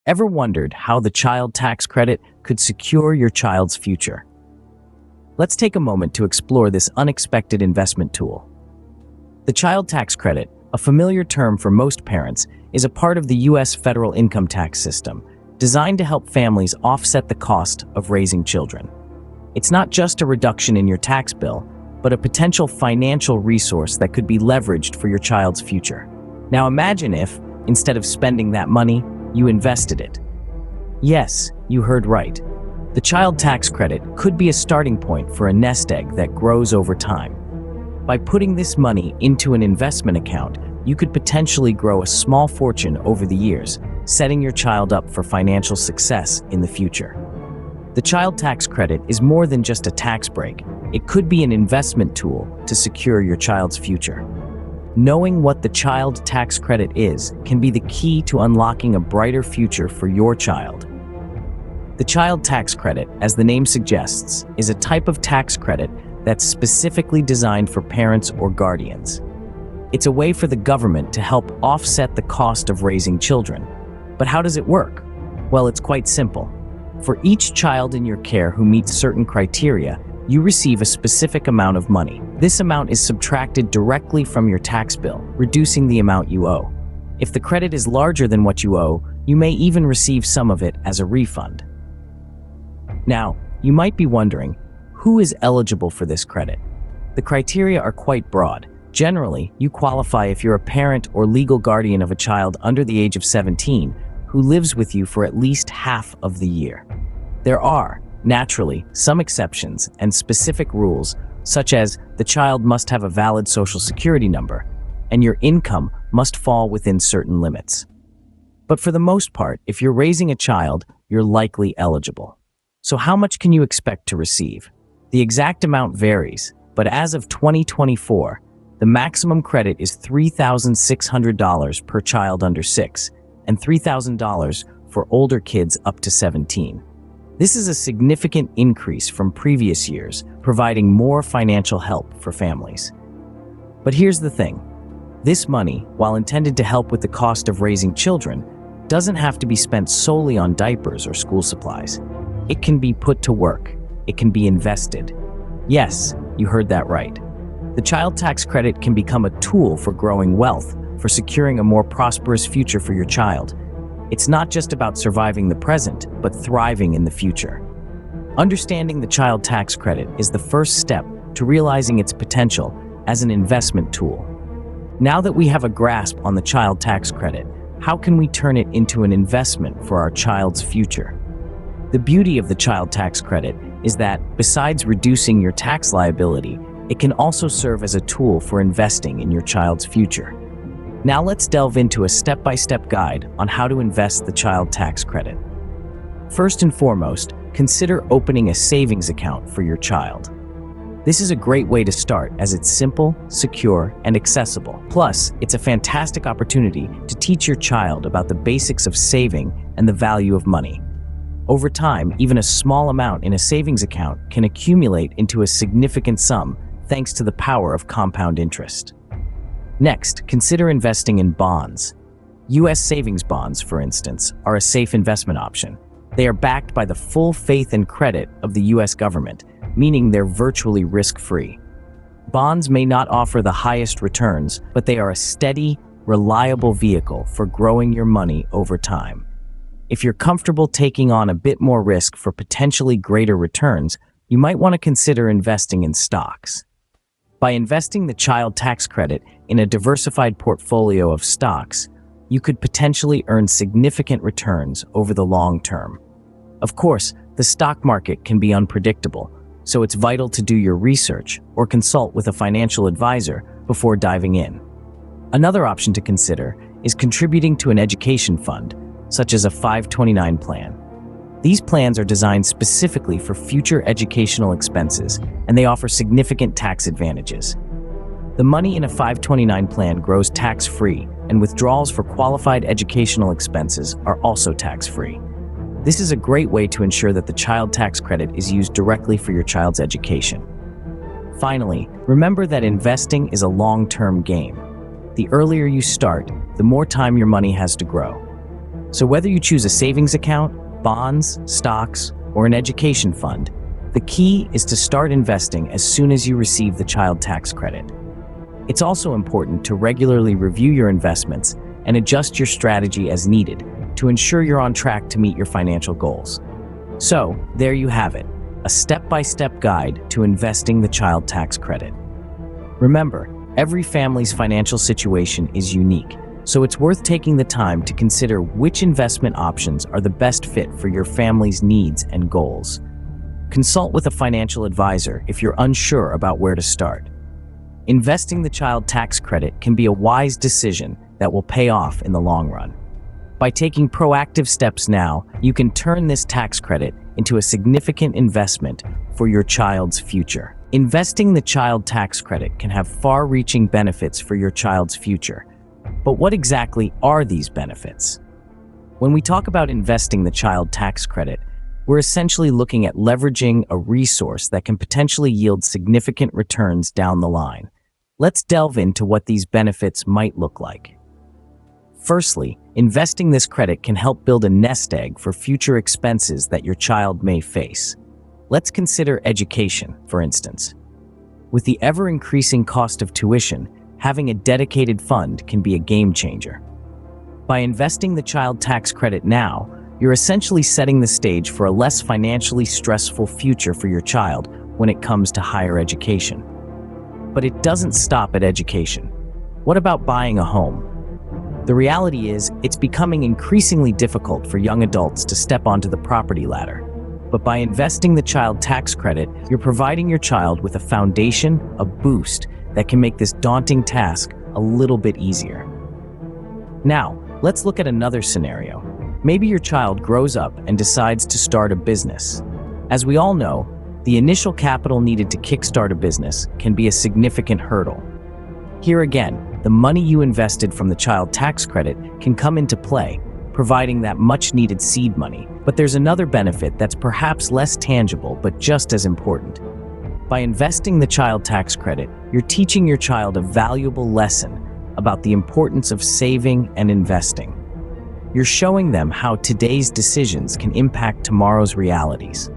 Ever wondered how the child tax credit could secure your child's future? Let's take a moment to explore this unexpected investment tool. The child tax credit, a familiar term for most parents, is a part of the U.S. federal income tax system, designed to help families offset the cost of raising children. It's not just a reduction in your tax bill, but a potential financial resource that could be leveraged for your child's future. Now imagine if, instead of spending that money, you invested it. Yes, you heard right. The child tax credit could be a starting point for a nest egg that grows over time. By putting this money into an investment account, you could potentially grow a small fortune over the years, setting your child up for financial success in the future. The child tax credit is more than just a tax break. It could be an investment tool to secure your child's future. Knowing what the child tax credit is can be the key to unlocking a brighter future for your child. The child tax credit, as the name suggests, is a type of tax credit that's specifically designed for parents or guardians. It's a way for the government to help offset the cost of raising children. But how does it work? Well, it's quite simple. For each child in your care who meets certain criteria, you receive a specific amount of money. This amount is subtracted directly from your tax bill, reducing the amount you owe. If the credit is larger than what you owe, you may even receive some of it as a refund. Now, you might be wondering, who is eligible for this credit? The criteria are quite broad. Generally, you qualify if you're a parent or legal guardian of a child under the age of 17 who lives with you for at least half of the year. There are, naturally, some exceptions and specific rules, such as the child must have a valid social security number, and your income must fall within certain limits. But for the most part, if you're raising a child, you're likely eligible. So how much can you expect to receive? The exact amount varies, but as of 2024, the maximum credit is $3,600 per child under 6 and $3,000 for older kids up to 17. This is a significant increase from previous years, providing more financial help for families. But here's the thing. This money, while intended to help with the cost of raising children, doesn't have to be spent solely on diapers or school supplies. It can be put to work. It can be invested. Yes, you heard that right. The child tax credit can become a tool for growing wealth, for securing a more prosperous future for your child. It's not just about surviving the present, but thriving in the future. Understanding the child tax credit is the first step to realizing its potential as an investment tool. Now that we have a grasp on the child tax credit, how can we turn it into an investment for our child's future? The beauty of the child tax credit is that, besides reducing your tax liability, it can also serve as a tool for investing in your child's future. Now let's delve into a step-by-step guide on how to invest the child tax credit. First and foremost, consider opening a savings account for your child. This is a great way to start as it's simple, secure, and accessible. Plus, it's a fantastic opportunity to teach your child about the basics of saving and the value of money. Over time, even a small amount in a savings account can accumulate into a significant sum thanks to the power of compound interest. Next, consider investing in bonds. U.S. savings bonds, for instance, are a safe investment option. They are backed by the full faith and credit of the U.S. government, meaning they're virtually risk-free. Bonds may not offer the highest returns, but they are a steady, reliable vehicle for growing your money over time. If you're comfortable taking on a bit more risk for potentially greater returns, you might want to consider investing in stocks. By investing the child tax credit in a diversified portfolio of stocks, you could potentially earn significant returns over the long term. Of course, the stock market can be unpredictable, so it's vital to do your research or consult with a financial advisor before diving in. Another option to consider is contributing to an education fund, such as a 529 plan. These plans are designed specifically for future educational expenses, and they offer significant tax advantages. The money in a 529 plan grows tax-free, and withdrawals for qualified educational expenses are also tax-free. This is a great way to ensure that the child tax credit is used directly for your child's education. Finally, remember that investing is a long-term game. The earlier you start, the more time your money has to grow. So whether you choose a savings account, bonds, stocks, or an education fund, the key is to start investing as soon as you receive the child tax credit. It's also important to regularly review your investments and adjust your strategy as needed to ensure you're on track to meet your financial goals. So, there you have it, a step-by-step guide to investing the child tax credit. Remember, every family's financial situation is unique, so it's worth taking the time to consider which investment options are the best fit for your family's needs and goals. Consult with a financial advisor if you're unsure about where to start. Investing the child tax credit can be a wise decision that will pay off in the long run. By taking proactive steps now, you can turn this tax credit into a significant investment for your child's future. Investing the child tax credit can have far-reaching benefits for your child's future. But what exactly are these benefits? When we talk about investing the child tax credit, we're essentially looking at leveraging a resource that can potentially yield significant returns down the line. Let's delve into what these benefits might look like. Firstly, investing this credit can help build a nest egg for future expenses that your child may face. Let's consider education, for instance. With the ever-increasing cost of tuition, having a dedicated fund can be a game changer. By investing the child tax credit now, you're essentially setting the stage for a less financially stressful future for your child when it comes to higher education. But it doesn't stop at education. What about buying a home? The reality is, it's becoming increasingly difficult for young adults to step onto the property ladder. But by investing the child tax credit, you're providing your child with a foundation, a boost, that can make this daunting task a little bit easier. Now, let's look at another scenario. Maybe your child grows up and decides to start a business. As we all know, the initial capital needed to kickstart a business can be a significant hurdle. Here again, the money you invested from the child tax credit can come into play, providing that much-needed seed money. But there's another benefit that's perhaps less tangible but just as important. By investing the child tax credit, you're teaching your child a valuable lesson about the importance of saving and investing. You're showing them how today's decisions can impact tomorrow's realities.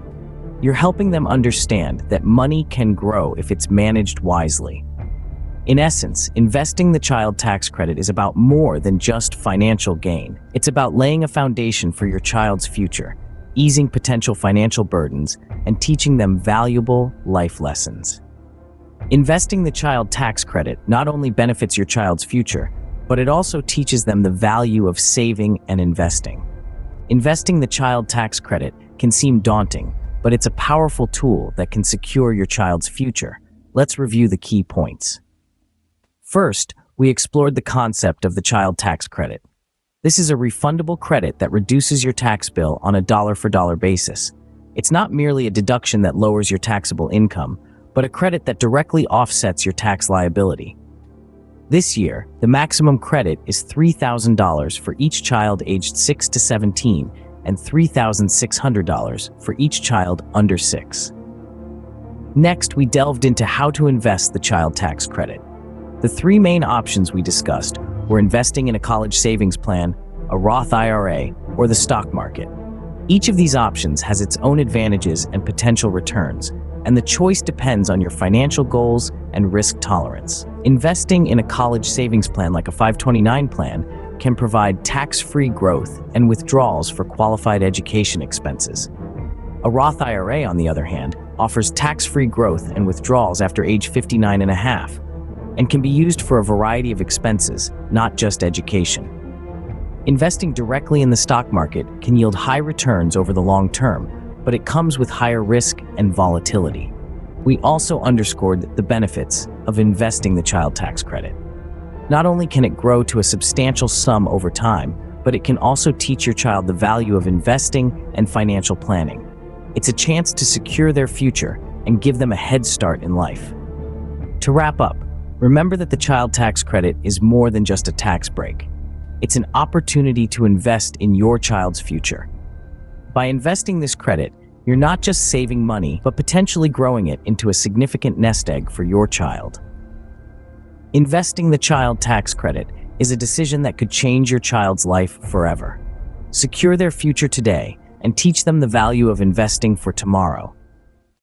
You're helping them understand that money can grow if it's managed wisely. In essence, investing the child tax credit is about more than just financial gain. It's about laying a foundation for your child's future, easing potential financial burdens, and teaching them valuable life lessons. Investing the child tax credit not only benefits your child's future, but it also teaches them the value of saving and investing. Investing the child tax credit can seem daunting, but it's a powerful tool that can secure your child's future. Let's review the key points. First, we explored the concept of the child tax credit. This is a refundable credit that reduces your tax bill on a dollar-for-dollar basis. It's not merely a deduction that lowers your taxable income, but a credit that directly offsets your tax liability. This year, the maximum credit is $3,000 for each child aged 6 to 17 and $3,600 for each child under 6. Next, we delved into how to invest the child tax credit. The three main options we discussed were investing in a college savings plan, a Roth IRA, or the stock market. Each of these options has its own advantages and potential returns, and the choice depends on your financial goals and risk tolerance. Investing in a college savings plan like a 529 plan can provide tax-free growth and withdrawals for qualified education expenses. A Roth IRA, on the other hand, offers tax-free growth and withdrawals after age 59 and a half, and can be used for a variety of expenses, not just education. Investing directly in the stock market can yield high returns over the long term, but it comes with higher risk and volatility. We also underscored the benefits of investing the child tax credit. Not only can it grow to a substantial sum over time, but it can also teach your child the value of investing and financial planning. It's a chance to secure their future and give them a head start in life. To wrap up, remember that the child tax credit is more than just a tax break. It's an opportunity to invest in your child's future. By investing this credit, you're not just saving money, but potentially growing it into a significant nest egg for your child. Investing the child tax credit is a decision that could change your child's life forever. Secure their future today and teach them the value of investing for tomorrow.